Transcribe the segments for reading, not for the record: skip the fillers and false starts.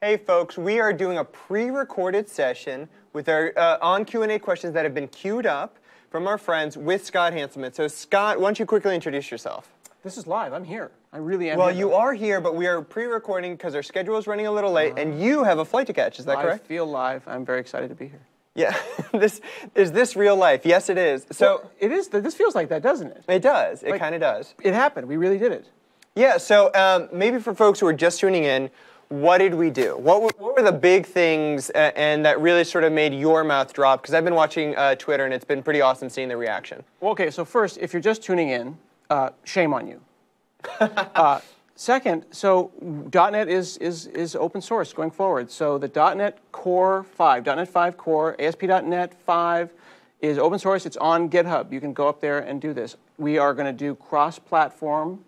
Hey folks, we are doing a pre-recorded session with our on Q&A questions that have been queued up from our friends with Scott Hanselman. So Scott, why don't you quickly introduce yourself? This is live. I'm here. I really am. Well, you are here, but we are pre-recording because our schedule is running a little late, and you have a flight to catch. Is that correct? I feel live. I'm very excited to be here. Yeah. Is this real life? Yes, it is. So well, it is. This feels like that, doesn't it? It does. It kind of does. It happened. We really did it. Yeah. So maybe for folks who are just tuning in, what did we do? What were the big things and that really sort of made your mouth drop? Because I've been watching Twitter, and it's been pretty awesome seeing the reaction. Well, okay, so first, if you're just tuning in, shame on you. Second, so .NET is open source going forward. So the .NET Core 5, .NET 5 Core, ASP.NET 5 is open source. It's on GitHub. You can go up there and do this. We are going to do cross-platform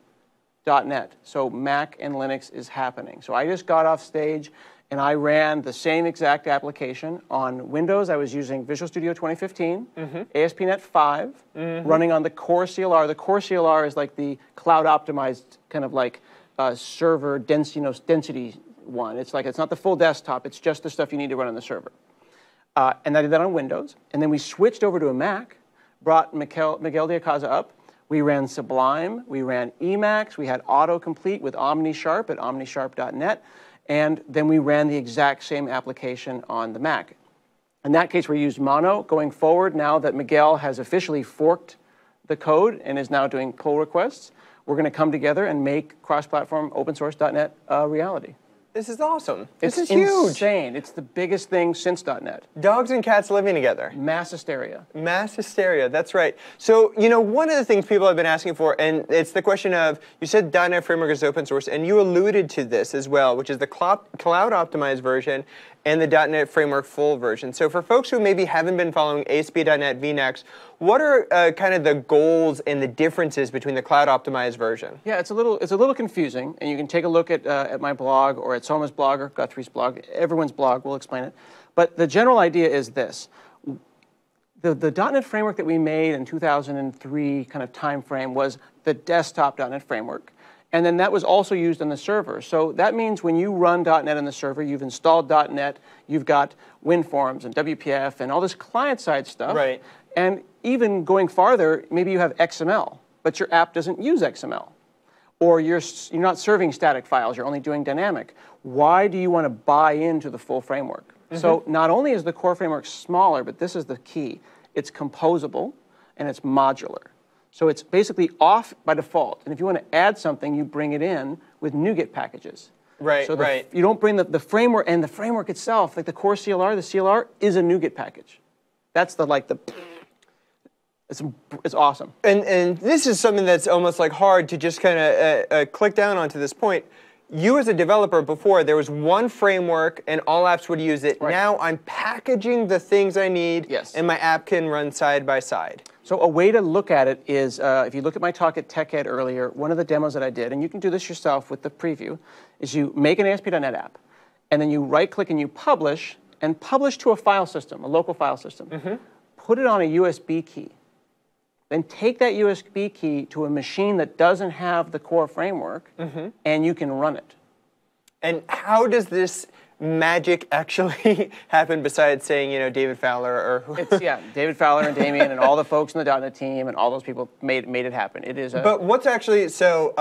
.NET. So Mac and Linux is happening. So I just got off stage and I ran the same exact application on Windows. I was using Visual Studio 2015, ASP.NET 5, running on the Core CLR. The Core CLR is like the cloud-optimized kind of like server density one. It's like it's not the full desktop. It's just the stuff you need to run on the server. And I did that on Windows. And then we switched over to a Mac, brought Miguel de Icaza up. We ran Sublime, we ran Emacs, we had autocomplete with OmniSharp at omnisharp.net, and then we ran the exact same application on the Mac. In that case, we used Mono. Going forward, now that Miguel has officially forked the code and is now doing pull requests, we're going to come together and make cross-platform open source.NET a reality. This is awesome. It's huge. Insane. It's the biggest thing since .NET. Dogs and cats living together. Mass hysteria. Mass hysteria, that's right. So, you know, one of the things people have been asking for, and it's the question of, you said .NET Framework is open source, and you alluded to this as well, which is the cloud-optimized version and the .NET Framework full version. So for folks who maybe haven't been following ASP.NET vNext, what are kind of the goals and the differences between the cloud-optimized version? Yeah, it's a little confusing, and you can take a look at my blog or at Soma's blog or Guthrie's blog. Everyone's blog will explain it. But the general idea is this. The .NET Framework that we made in 2003 kind of time frame was the desktop .NET Framework. And then that was also used on the server. So that means when you run .NET on the server, you've installed .NET, you've got WinForms and WPF and all this client-side stuff. Right. And even going farther, maybe you have XML, but your app doesn't use XML. Or you're not serving static files, you're only doing dynamic. Why do you want to buy into the full framework? So not only is the core framework smaller, but this is the key. It's composable and it's modular. So it's basically off by default. And if you want to add something, you bring it in with NuGet packages. Right, so right. You don't bring the framework, and the framework itself, like the core CLR, the CLR is a NuGet package. That's it's awesome. And this is something that's almost like hard to just kind of click down onto this point. You as a developer before, there was one framework and all apps would use it. Right. Now I'm packaging the things I need, and my app can run side by side. So a way to look at it is, if you look at my talk at TechEd earlier, one of the demos that I did, and you can do this yourself with the preview, is you make an ASP.NET app, and then you right-click and you publish to a file system, a local file system. Put it on a USB key. Then take that USB key to a machine that doesn't have the core framework, and you can run it. And how does this magic actually happen besides saying, you know, David Fowler or David Fowler and Damien and all the folks in the .NET team and all those people made it happen. It is But what's actually, so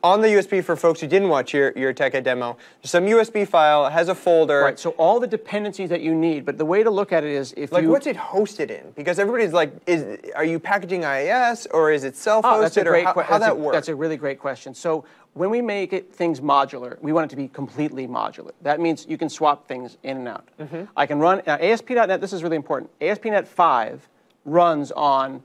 on the USB for folks who didn't watch your TechEd demo, there's some USB file, has a folder. Right, so all the dependencies that you need, but the way to look at it is if like what's it hosted in? Because everybody's like, are you packaging IIS or is it self-hosted? That's a great or how that works? That's a really great question. So when we make things modular, we want it to be completely modular. That means you can swap things in and out. I can run ASP.NET, this is really important. ASP.NET 5 runs on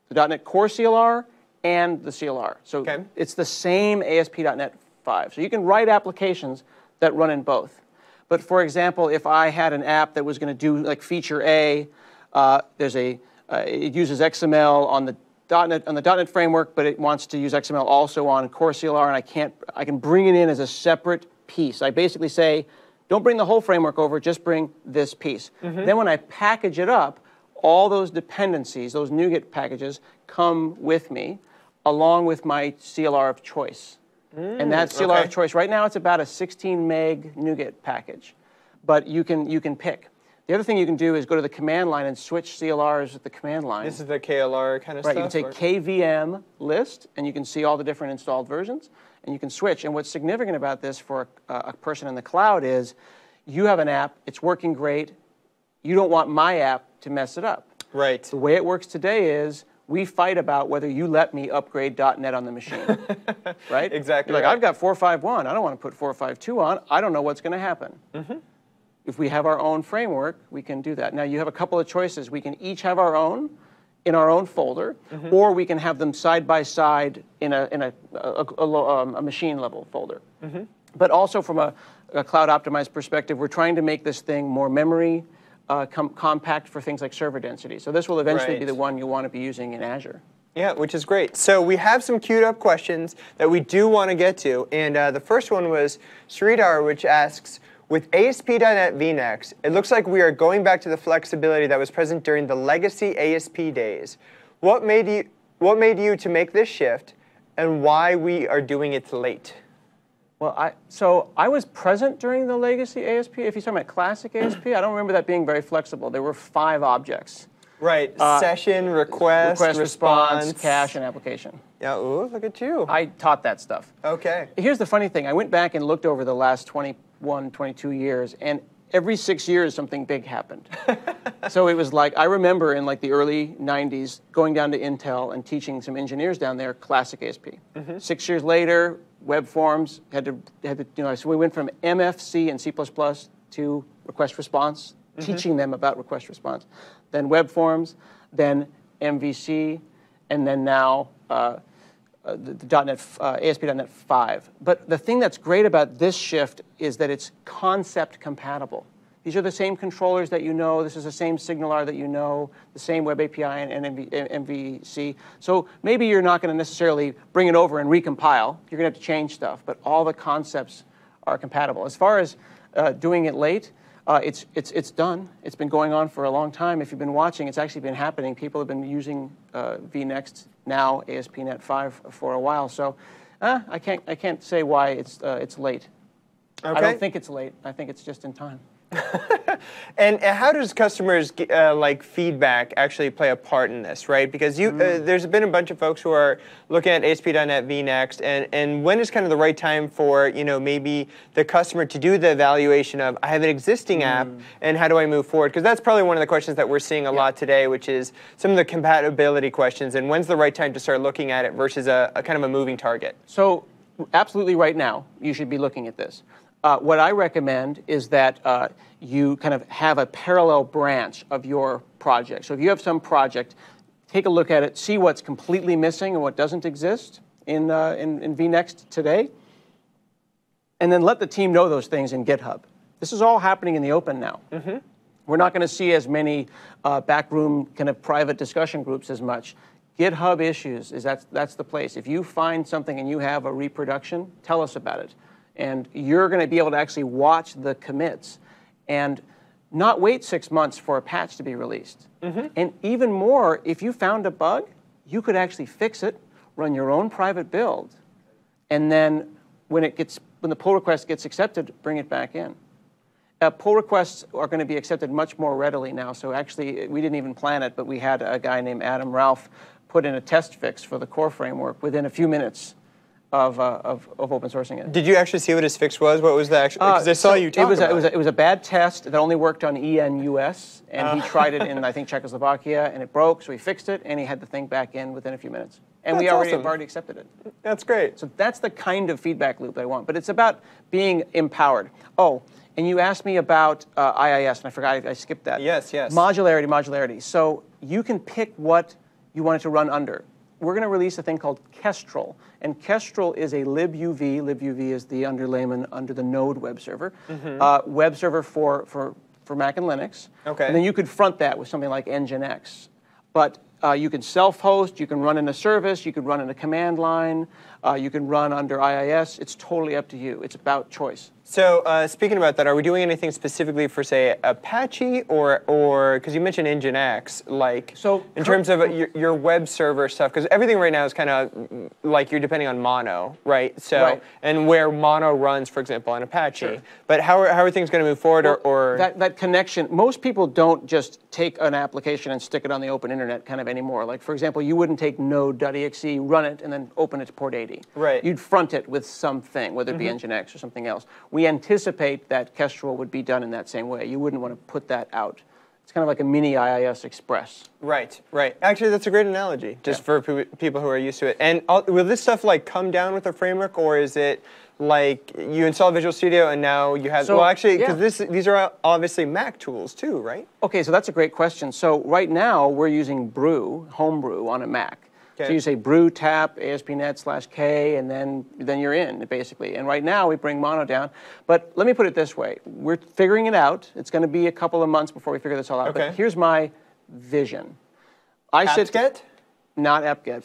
the .NET Core CLR and the CLR. So it's the same ASP.NET 5. So you can write applications that run in both. But for example, if I had an app that was going to do like feature A, it uses XML on the .NET framework, but it wants to use XML also on Core CLR, and I can bring it in as a separate piece. I basically say, don't bring the whole framework over, just bring this piece. Then when I package it up, all those dependencies, those NuGet packages, come with me, along with my CLR of choice. And that's CLR of choice. Right now, it's about a 16 meg NuGet package, but you can pick. The other thing you can do is go to the command line and switch CLRs with the command line. This is the KLR kind of stuff? Right, you can say KVM list, and you can see all the different installed versions, and you can switch. And what's significant about this for a person in the cloud is you have an app, it's working great, you don't want my app to mess it up. Right. The way it works today is we fight about whether you let me upgrade .NET on the machine, right? Exactly. You're like, I've got 4.5.1, I don't want to put 4.5.2 on, I don't know what's going to happen. If we have our own framework, we can do that. Now, you have a couple of choices. We can each have our own in our own folder, or we can have them side by side in a machine level folder. But also from a cloud optimized perspective, we're trying to make this thing more memory compact for things like server density. So this will eventually be the one you want to be using in Azure. Yeah, which is great. So we have some queued up questions that we do want to get to. And the first one was Sridhar, which asks, with ASP.NET vNext, it looks like we are going back to the flexibility that was present during the legacy ASP days. What made you to make this shift, and why we are doing it late? Well, I was present during the legacy ASP. If you're talking about classic ASP, I don't remember that being very flexible. There were 5 objects. Right. Session, request, response, cache, and application. Yeah. Ooh, look at you. I taught that stuff. Okay. Here's the funny thing. I went back and looked over the last 21, 22 years, and every 6 years something big happened. So it was like, I remember in like the early 90s going down to Intel and teaching some engineers down there classic ASP. 6 years later, web forms had to, so we went from MFC and C++ to request response, teaching them about request response. Then web forms, then MVC, and then now the .NET, ASP.NET 5. But the thing that's great about this shift is that it's concept compatible. These are the same controllers that you know. This is the same SignalR that you know, the same Web API and MVC. So maybe you're not going to necessarily bring it over and recompile. You're going to have to change stuff. But all the concepts are compatible. As far as doing it late, it's done. It's been going on for a long time. If you've been watching, it's actually been happening. People have been using vNext, now ASP.NET 5, for a while. So I can't say why it's late. Okay. I don't think it's late. I think it's just in time. And how does customers like feedback actually play a part in this, right? Because there's been a bunch of folks who are looking at ASP.NET vNext, and when is kind of the right time for maybe the customer to do the evaluation of, I have an existing app, and how do I move forward? Because that's probably one of the questions that we're seeing a lot today, which is some of the compatibility questions, and when's the right time to start looking at it versus a kind of a moving target? So absolutely right now, you should be looking at this. What I recommend is that you kind of have a parallel branch of your project. So if you have some project, take a look at it, see what's completely missing and what doesn't exist in vNext today, and then let the team know those things in GitHub. This is all happening in the open now. We're not going to see as many backroom kind of private discussion groups as much. GitHub issues, that's the place. If you find something and you have a reproduction, tell us about it. And you're going to be able to actually watch the commits and not wait 6 months for a patch to be released. And even more, if you found a bug, you could actually fix it, run your own private build, and then when the pull request gets accepted, bring it back in. Pull requests are going to be accepted much more readily now. So actually, we didn't even plan it, but we had a guy named Adam Ralph put in a test fix for the core framework within a few minutes of open sourcing it. Did you actually see what his fix was? What was the actual? Because I saw you talk about it. It was a bad test that only worked on ENUS, and he tried it in, I think, Czechoslovakia, and it broke, so he fixed it, and he had the thing back in within a few minutes. And we awesome. have already accepted it. That's great. So that's the kind of feedback loop I want. But it's about being empowered. Oh, and you asked me about IIS, and I forgot, I skipped that. Yes. Modularity. So you can pick what you want it to run under. We're going to release a thing called Kestrel. And Kestrel is a libuv. Libuv is the underlayment under the Node web server. Web server for Mac and Linux. Okay. And then you could front that with something like Nginx. But you can self-host, you can run in a service, you can run in a command line, you can run under IIS. It's totally up to you. It's about choice. So speaking about that, are we doing anything specifically for, say, Apache or because you mentioned Nginx, like in terms of your web server stuff? Because everything right now is kind of like you're depending on Mono, right? So and where Mono runs, for example, on Apache. Sure. But how are things going to move forward? Or that connection? Most people don't just take an application and stick it on the open internet kind of anymore. Like for example, you wouldn't take node.exe, run it, and then open it to port 80. Right. You'd front it with something, whether it be Nginx or something else. We anticipate that Kestrel would be done in that same way. You wouldn't want to put that out. It's kind of like a mini IIS Express. Right, right. Actually, that's a great analogy, just for people who are used to it. And will this stuff like come down with a framework, or is it like you install Visual Studio and now you have? Well, actually, because these are obviously Mac tools too, right? Okay, so that's a great question. So right now we're using Brew, Homebrew on a Mac. Okay. So you say brew tap ASP.NET/K, and then you're in, basically. And right now, we bring Mono down. But let me put it this way. We're figuring it out. It's going to be a couple of months before we figure this all out. Okay. But here's my vision. apt-get? Not apt-get.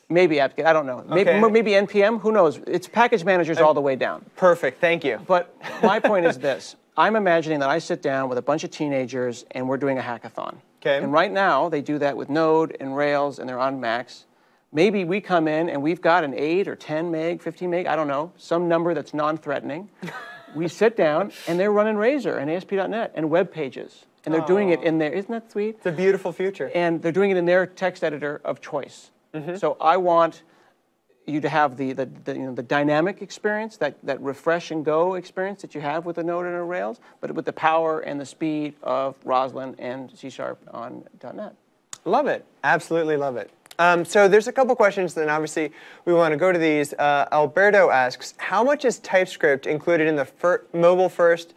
Maybe apt-get. I don't know. Maybe NPM. Who knows? It's package managers all the way down. Perfect. Thank you. But my point is this. I'm imagining that I sit down with a bunch of teenagers, and we're doing a hackathon. Okay. And right now, they do that with Node and Rails, and they're on Macs. Maybe we come in, and we've got an 8 or 10 meg, 15 meg, I don't know, some number that's non-threatening. We sit down, and they're running Razor and ASP.NET and web pages. And they're doing it in their, isn't that sweet? It's a beautiful future. And they're doing it in their text editor of choice. So I want you to have the dynamic experience, that refresh and go experience that you have with a Node and a Rails, but with the power and the speed of Roslyn and C# on .NET. Love it. Absolutely love it. So there's a couple questions, and obviously we want to go to these. Alberto asks, how much is TypeScript included in the mobile-first,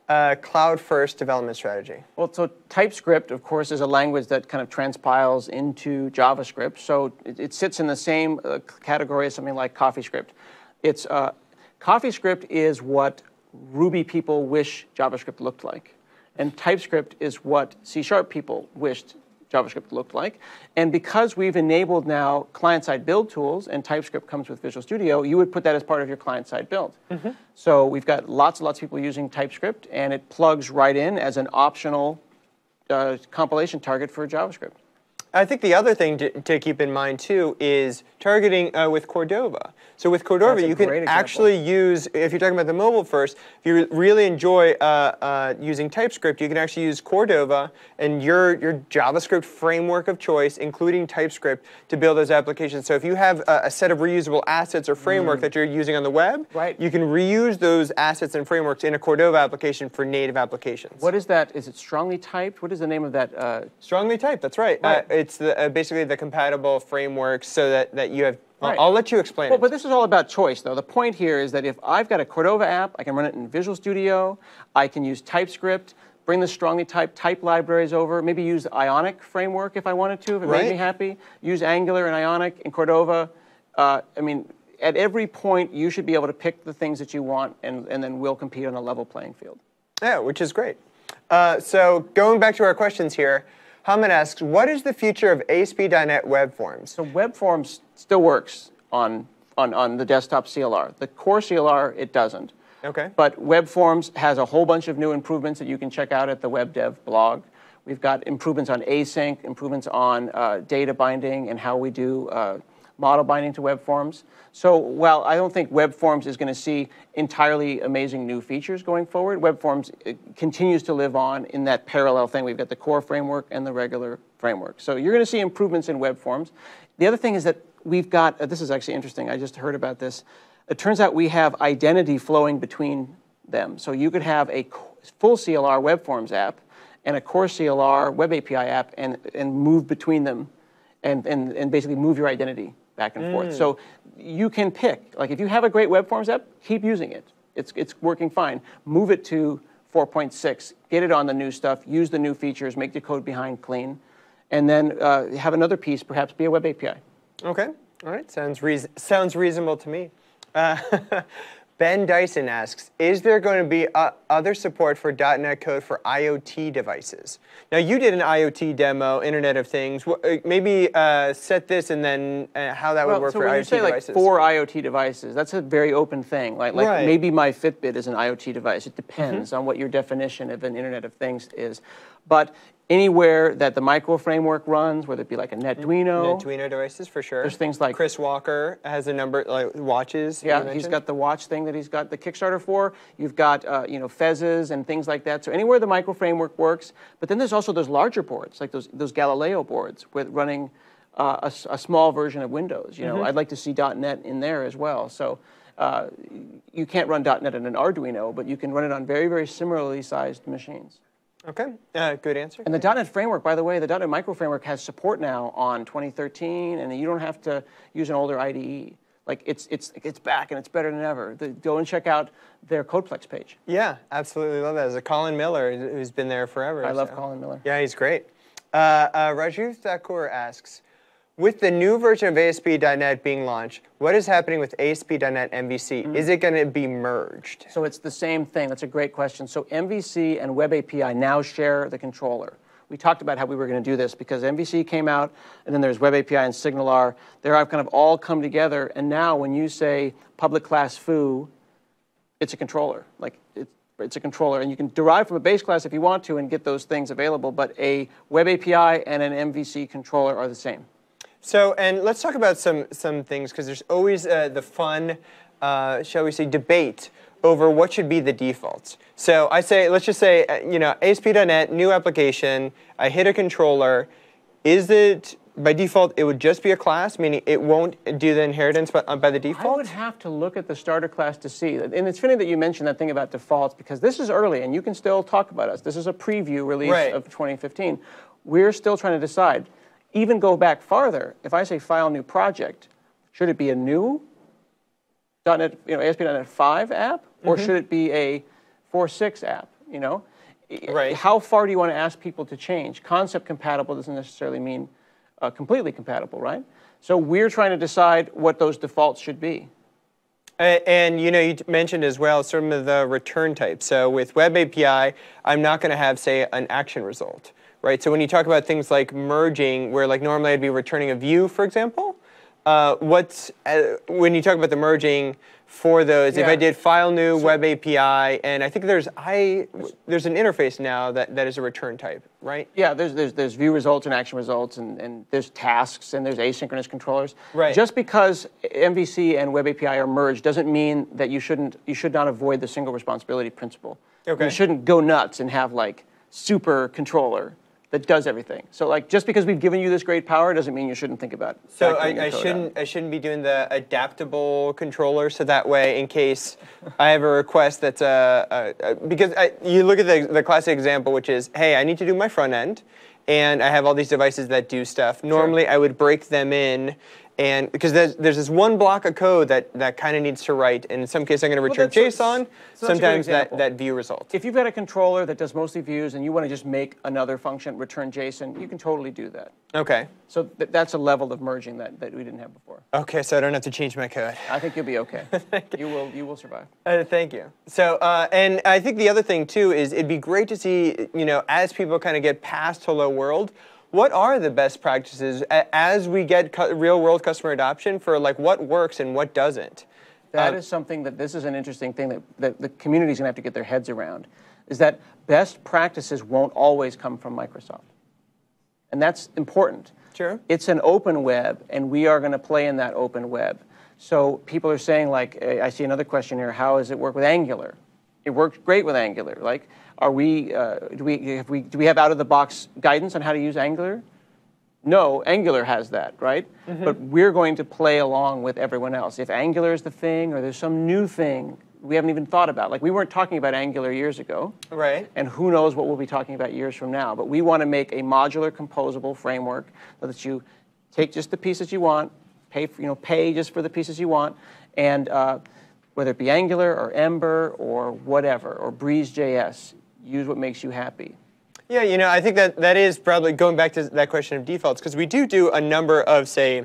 cloud-first development strategy? Well, so TypeScript, of course, is a language that kind of transpiles into JavaScript. So it sits in the same category as something like CoffeeScript. CoffeeScript is what Ruby people wish JavaScript looked like. And TypeScript is what C# people wished JavaScript looked like. And because we've enabled now client-side build tools, and TypeScript comes with Visual Studio, you would put that as part of your client-side build. So we've got lots and lots of people using TypeScript, and it plugs right in as an optional compilation target for JavaScript. I think the other thing to keep in mind, too, is targeting with Cordova. So with Cordova, you can actually use, if you're talking about the mobile first, if you really enjoy using TypeScript, you can actually use Cordova and your JavaScript framework of choice, including TypeScript, to build those applications. So if you have a set of reusable assets or framework that you're using on the web, you can reuse those assets and frameworks in a Cordova application for native applications. What is that? Is it strongly typed? What is the name of that? Strongly typed, that's right. It's basically the compatible frameworks so that you have. I'll let you explain it. But this is all about choice, though. The point here is that if I've got a Cordova app, I can run it in Visual Studio. I can use TypeScript, bring the strongly typed type libraries over, maybe use the Ionic framework if I wanted to, if it made me happy. Use Angular and Ionic in Cordova. I mean, at every point, you should be able to pick the things that you want, and then we'll compete on a level playing field. Yeah, which is great. So going back to our questions here, Hamed asks, what is the future of ASP.NET Web Forms? So Web Forms still works on the desktop CLR. The core CLR, it doesn't. Okay. But Web Forms has a whole bunch of new improvements that you can check out at the Web Dev blog. We've got improvements on async, improvements on data binding, and how we do model binding to Web Forms. So while I don't think Web Forms is going to see entirely amazing new features going forward, Web Forms continues to live on in that parallel thing. We've got the core framework and the regular framework. So you're going to see improvements in Web Forms. The other thing is that we've got, this is actually interesting, I just heard about this. It turns out we have identity flowing between them. So you could have a full CLR Web Forms app and a core CLR Web API app and move between them and basically move your identity back and forth. So you can pick. Like if you have a great Web Forms app, keep using it. It's working fine. Move it to 4.6. Get it on the new stuff. Use the new features. Make the code behind clean. And then have another piece perhaps be a Web API. Okay. All right. Sounds reasonable to me. Ben Dyson asks, is there going to be other support for .NET code for IoT devices? Now, you did an IoT demo, Internet of Things. Maybe set this and then how that would work for IoT devices. So when you say like for IoT devices, that's a very open thing. Like right. maybe my Fitbit is an IoT device. It depends on what your definition of an Internet of Things is. But anywhere that the micro framework runs, whether it be like a NetDuino. NetDuino devices, for sure. There's things like Chris Walker has a number, like watches. Yeah, he's got the watch thing that he's got the Kickstarter for. You've got, Fezzes and things like that. So anywhere the micro framework works. But then there's also those larger boards, like those Galileo boards with running a small version of Windows. I'd like to see .NET in there as well. So you can't run .NET on an Arduino, but you can run it on very, very similarly sized machines. Okay, good answer. And the .NET framework, by the way, the .NET micro framework has support now on 2013, and you don't have to use an older IDE. Like it's back and it's better than ever. Go and check out their Codeplex page. Yeah, absolutely love that. There's a Colin Miller who's been there forever. I love Colin Miller. Yeah, he's great. Rajiv Thakur asks, with the new version of ASP.NET being launched, what is happening with ASP.NET MVC? Is it going to be merged? So it's the same thing. That's a great question. So MVC and Web API now share the controller. We talked about how we were going to do this because MVC came out, and then there's Web API and SignalR. They're kind of all come together, and now when you say public class foo, it's a controller. Like it's a controller, and you can derive from a base class if you want to and get those things available, but a Web API and an MVC controller are the same. So, and let's talk about some things, because there's always the fun, shall we say, debate over what should be the defaults. So I say, let's just say, ASP.NET, new application, I hit a controller. Is it, by default, it would just be a class, meaning it won't do the inheritance by the default? I would have to look at the starter class to see. And it's funny that you mentioned that thing about defaults, because this is early, and you can still talk about us. This is a preview release of 2015. We're still trying to decide. Even go back farther, if I say file new project, should it be a new .NET, ASP.NET 5 app, or should it be a 4.6 app? Right. How far do you want to ask people to change? Concept compatible doesn't necessarily mean completely compatible, right? So we're trying to decide what those defaults should be. And you mentioned as well some of the return types. So with Web API, I'm not going to have, say, an action result. Right, so when you talk about things like merging, where like normally I'd be returning a view, for example, when you talk about the merging for those, if I did file new Web API, and I think there's an interface now that is a return type, right? Yeah, there's view results and action results, and there's tasks, and there's asynchronous controllers. Right. Just because MVC and Web API are merged doesn't mean that you should not avoid the single responsibility principle. Okay. You shouldn't go nuts and have like super controller that does everything. So like just because we've given you this great power doesn't mean you shouldn't think about it. So I shouldn't be doing the adaptable controller, so that way in case I have a request that's because you look at the classic example, which is, hey, I need to do my front end and I have all these devices that do stuff. Normally I would break them in, and because there's this one block of code that kind of needs to write, and in some cases I'm going to return JSON, sometimes that view result. If you've got a controller that does mostly views and you want to just make another function return JSON, you can totally do that. Okay. So that's a level of merging that we didn't have before. Okay, so I don't have to change my code. I think you'll be okay. You will survive. Thank you. So and I think the other thing too is it'd be great to see, as people kind of get past Hello World, what are the best practices as we get real-world customer adoption for like what works and what doesn't? That is something this is an interesting thing that the community's going to have to get their heads around, is that best practices won't always come from Microsoft. And that's important. Sure. It's an open web, and we are going to play in that open web. So people are saying, like, I see another question here, how does it work with Angular? It works great with Angular. Like, do we have out-of-the-box guidance on how to use Angular? No, Angular has that, right? But we're going to play along with everyone else. If Angular is the thing, or there's some new thing we haven't even thought about. Like, we weren't talking about Angular years ago. Right. And who knows what we'll be talking about years from now. But we want to make a modular, composable framework so that you take just the pieces you want, pay just for the pieces you want, and whether it be Angular or Ember or whatever, or Breeze.js, use what makes you happy. Yeah, I think that is probably going back to that question of defaults, because we do a number of, say,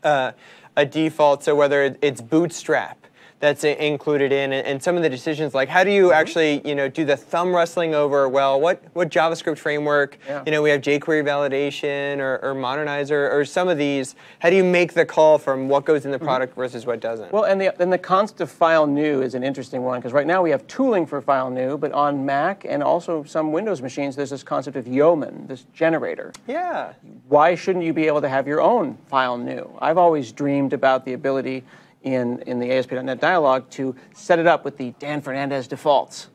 a default, so whether it's Bootstrap, that's included in, and some of the decisions, like how do you actually, do the thumb wrestling over, well, what JavaScript framework, we have jQuery validation or Modernizer or some of these. How do you make the call from what goes in the product versus what doesn't? Well, and the concept of file new is an interesting one, because right now we have tooling for file new, but on Mac and also some Windows machines, there's this concept of Yeoman, this generator. Yeah. Why shouldn't you be able to have your own file new? I've always dreamed about the ability in the ASP.NET dialog to set it up with the Dan Fernandez defaults,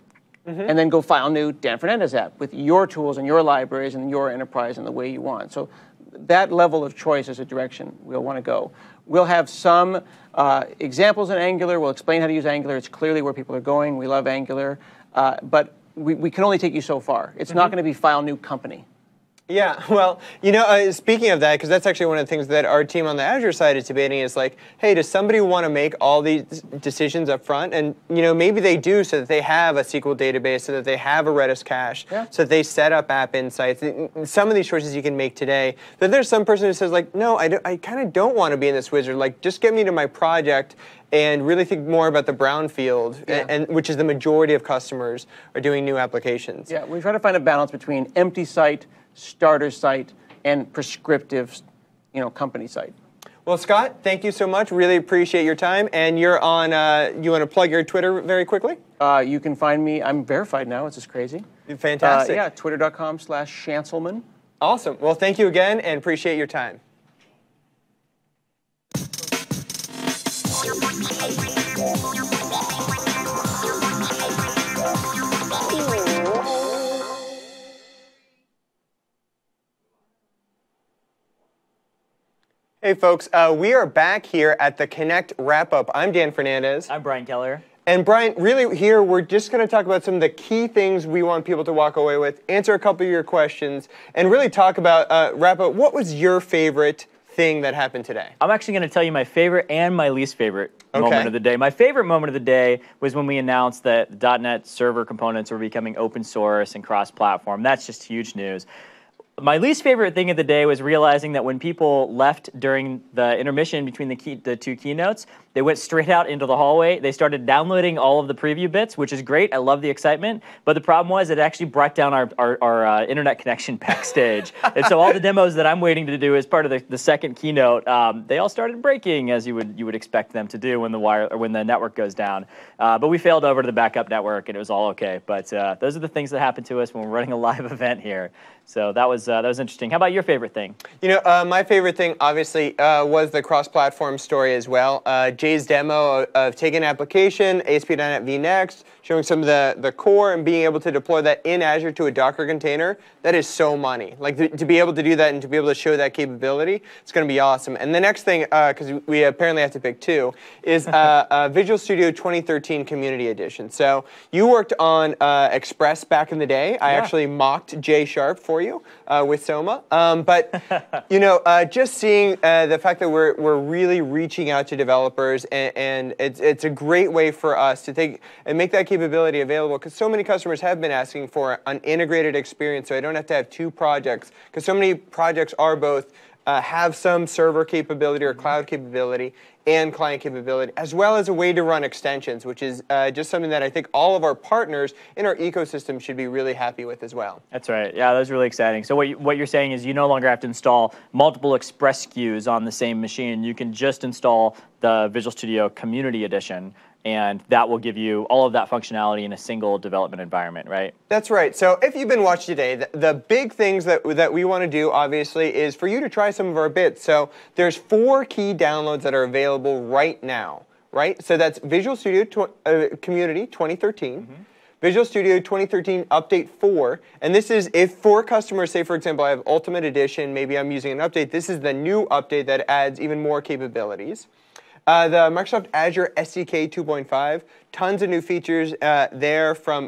and then go file new Dan Fernandez app with your tools and your libraries and your enterprise and the way you want. So that level of choice is a direction we'll want to go. We'll have some examples in Angular. We'll explain how to use Angular. It's clearly where people are going. We love Angular. But we can only take you so far. It's not going to be file new company. Yeah, well, speaking of that, because that's actually one of the things that our team on the Azure side is debating is like, hey, does somebody want to make all these decisions up front? And, maybe they do so that they have a SQL database, so that they have a Redis cache, so that they set up app insights. Some of these choices you can make today. But there's some person who says, like, no, I kind of don't want to be in this wizard. Like, just get me to my project and really think more about the brownfield, and which is the majority of customers are doing new applications. Yeah, we try to find a balance between empty site, starter site, and prescriptive, company site. Well, Scott, thank you so much. Really appreciate your time. And you're on, you want to plug your Twitter very quickly? You can find me, I'm verified now, it's just crazy. Fantastic. Yeah, twitter.com/Hanselman. Awesome. Well, thank you again and appreciate your time. Hey folks, we are back here at the Connect wrap-up. I'm Dan Fernandez. I'm Brian Keller. And Brian, really here, we're just going to talk about some of the key things we want people to walk away with, answer a couple of your questions, and really talk about, wrap up, what was your favorite thing that happened today? I'm actually going to tell you my favorite and my least favorite moment of the day. My favorite moment of the day was when we announced that .NET Server components were becoming open source and cross-platform. That's just huge news. My least favorite thing of the day was realizing that when people left during the intermission between the two keynotes, they went straight out into the hallway. They started downloading all of the preview bits, which is great. I love the excitement. But the problem was it actually brought down our internet connection backstage. And so all the demos that I'm waiting to do as part of the second keynote, they all started breaking, as you would expect them to do when the network goes down. But we failed over to the backup network, and it was all okay. But those are the things that happen to us when we're running a live event here. So that was interesting. How about your favorite thing? My favorite thing, obviously, was the cross-platform story as well. Jay's demo of taking an application, ASP.NET vNext, showing some of the core and being able to deploy that in Azure to a Docker container, that is so money. Like, to be able to do that and to be able to show that capability, it's going to be awesome. And the next thing, because we apparently have to pick two, is Visual Studio 2013 Community Edition. So you worked on Express back in the day. I actually mocked Jay Sharp for you with Soma. But, just seeing the fact that we're really reaching out to developers, and it's a great way for us to take and make that capability available, because so many customers have been asking for an integrated experience, so I don't have to have two projects, because so many projects are both have some server capability or cloud capability and client capability, as well as a way to run extensions, which is just something that I think all of our partners in our ecosystem should be really happy with as well. That's right. Yeah, that's really exciting. So what you're saying is you no longer have to install multiple Express SKUs on the same machine. You can just install the Visual Studio Community Edition, and that will give you all of that functionality in a single development environment, right? That's right. So if you've been watching today, the big things that we want to do, obviously, is for you to try some of our bits. So there's 4 key downloads that are available right now, right? So that's Visual Studio Community 2013. Visual Studio 2013 Update 4, and this is if for customers, say for example, I have Ultimate Edition, maybe I'm using an update, this is the new update that adds even more capabilities. The Microsoft Azure SDK 2.5, tons of new features there from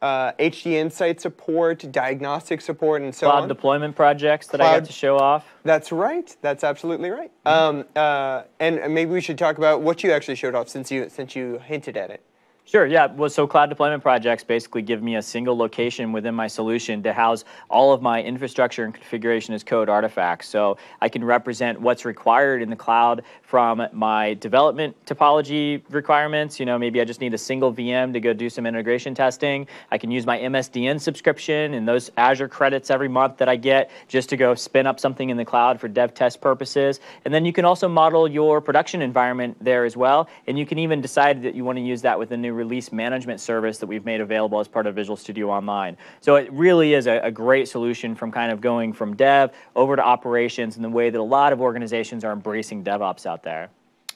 HD Insight support, diagnostic support, and so on. Cloud deployment projects that I got to show off. That's right. That's absolutely right. And maybe we should talk about what you actually showed off since you hinted at it. Sure, yeah. Well, so cloud deployment projects basically give me a single location within my solution to house all of my infrastructure and configuration as code artifacts. So I can represent what's required in the cloud from my development topology requirements. Maybe I just need a single VM to go do some integration testing. I can use my MSDN subscription and those Azure credits every month that I get just to go spin up something in the cloud for dev test purposes. And then you can also model your production environment there as well. And you can even decide that you want to use that with a new release management service that we've made available as part of Visual Studio Online. So it really is a great solution from kind of going from dev over to operations in the way that a lot of organizations are embracing DevOps out there.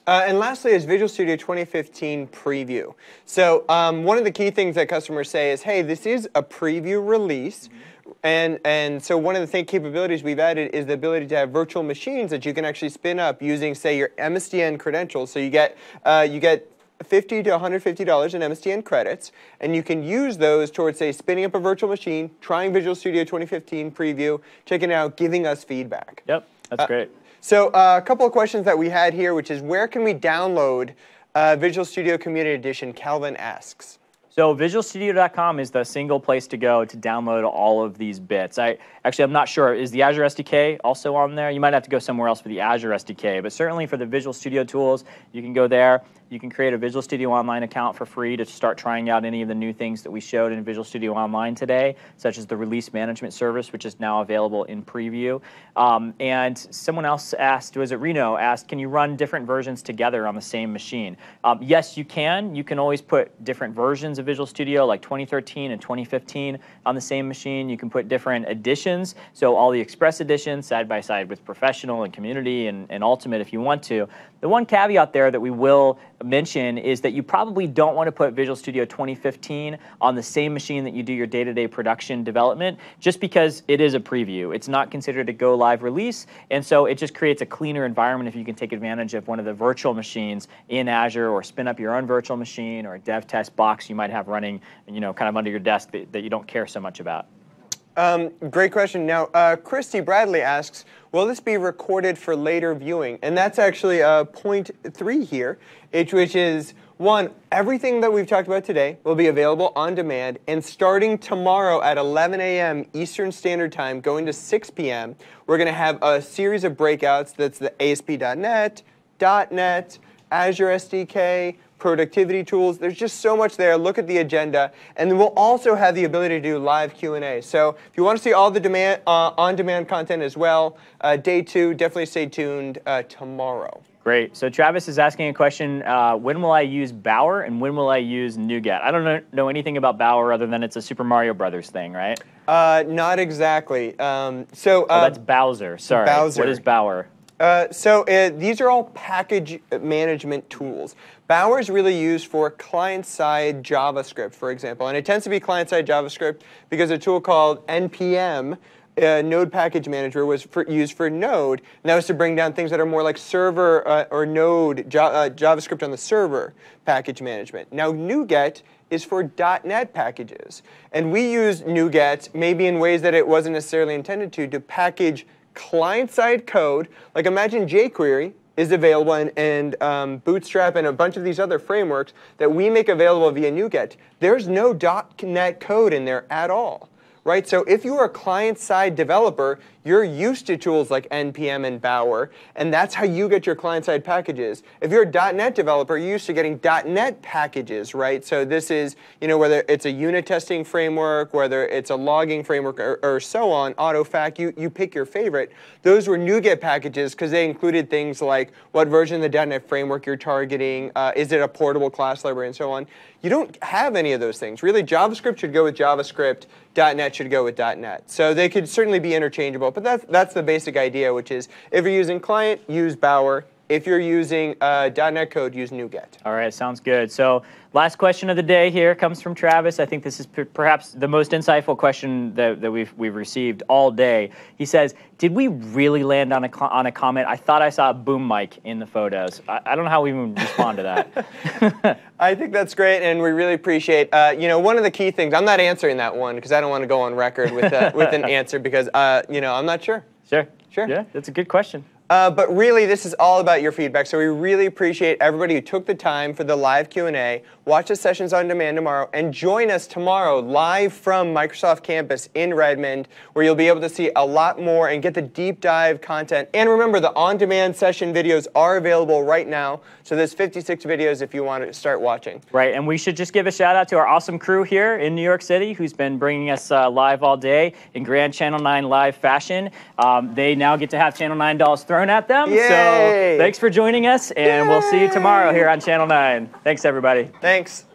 And lastly is Visual Studio 2015 preview. So one of the key things that customers say is, hey, this is a preview release. And so one of the capabilities we've added is the ability to have virtual machines that you can actually spin up using, say, your MSDN credentials. So you get $50 to $150 in MSDN credits, and you can use those towards, say, spinning up a virtual machine, trying Visual Studio 2015 preview, checking it out, giving us feedback. Yep, that's great. So a couple of questions that we had here, which is where can we download Visual Studio Community Edition? Calvin asks. So visualstudio.com is the single place to go to download all of these bits. I'm not sure. Is the Azure SDK also on there? You might have to go somewhere else for the Azure SDK, but certainly for the Visual Studio tools, you can go there. You can create a Visual Studio Online account for free to start trying out any of the new things that we showed in Visual Studio Online today, such as the release management service, which is now available in preview. And someone else asked, was it Reno, asked, can you run different versions together on the same machine? Yes, you can. You can always put different versions of Visual Studio, like 2013 and 2015, on the same machine. You can put different editions, so all the Express editions side by side with Professional and Community and Ultimate if you want to. The one caveat there that we will mention is that you probably don't want to put Visual Studio 2015 on the same machine that you do your day-to-day production development, just because it is a preview. It's not considered a go-live release, and so it just creates a cleaner environment if you can take advantage of one of the virtual machines in Azure, or spin up your own virtual machine, or a dev test box you might have running, kind of under your desk that you don't care so much about. Great question. Now, Christy Bradley asks, will this be recorded for later viewing? And that's actually point 3 here, which is, 1, everything that we've talked about today will be available on demand, and starting tomorrow at 11 a.m. Eastern Standard Time, going to 6 p.m., we're going to have a series of breakouts. That's the ASP.NET, .NET, Azure SDK, productivity tools. There's just so much there. Look at the agenda. And then we'll also have the ability to do live Q&A. So if you want to see all the on-demand content as well, day 2, definitely stay tuned tomorrow. Great. So Travis is asking a question, when will I use Bower and when will I use NuGet? I don't know anything about Bower other than it's a Super Mario Brothers thing, right? Not exactly. That's Bowser. Sorry. Bowser. What is Bower? These are all package management tools. Bower is really used for client-side JavaScript, for example. And it tends to be client-side JavaScript because a tool called NPM, Node Package Manager, was used for Node. And that was to bring down things that are more like server or Node, JavaScript on the server package management. Now, NuGet is for .NET packages. And we use NuGet, maybe in ways that it wasn't necessarily intended to package client-side code. Like imagine jQuery is available and Bootstrap and a bunch of these other frameworks that we make available via NuGet. There's no .NET code in there at all. Right? So if you are a client-side developer, you're used to tools like NPM and Bower, and that's how you get your client-side packages. If you're a .NET developer, you're used to getting .NET packages, right? So this is, whether it's a unit testing framework, whether it's a logging framework, or so on, AutoFac, you pick your favorite. Those were NuGet packages because they included things like what version of the .NET framework you're targeting, is it a portable class library, and so on. You don't have any of those things. Really, JavaScript should go with JavaScript, .NET should go with .NET. So they could certainly be interchangeable, but that's the basic idea, which is if you're using client, use Bower. If you're using .NET code, use NuGet. All right, sounds good. So last question of the day here comes from Travis. I think this is perhaps the most insightful question that we've received all day. He says, did we really land on a comment? I thought I saw a boom mic in the photos. I don't know how we even respond to that. I think that's great, and we really appreciate, one of the key things, I'm not answering that one because I don't want to go on record with an answer because, I'm not sure. Sure. Yeah, that's a good question. But really, this is all about your feedback. So we really appreciate everybody who took the time for the live Q&A. Watch the sessions on demand tomorrow, and join us tomorrow live from Microsoft Campus in Redmond, where you'll be able to see a lot more and get the deep dive content. And remember, the on-demand session videos are available right now. So there's 56 videos if you want to start watching. Right, and we should just give a shout out to our awesome crew here in New York City, who's been bringing us live all day in grand Channel 9 live fashion. They now get to have Channel 9 dolls thrown at them. Yay! So thanks for joining us, and we'll see you tomorrow here on Channel 9. Thanks, everybody. Thanks.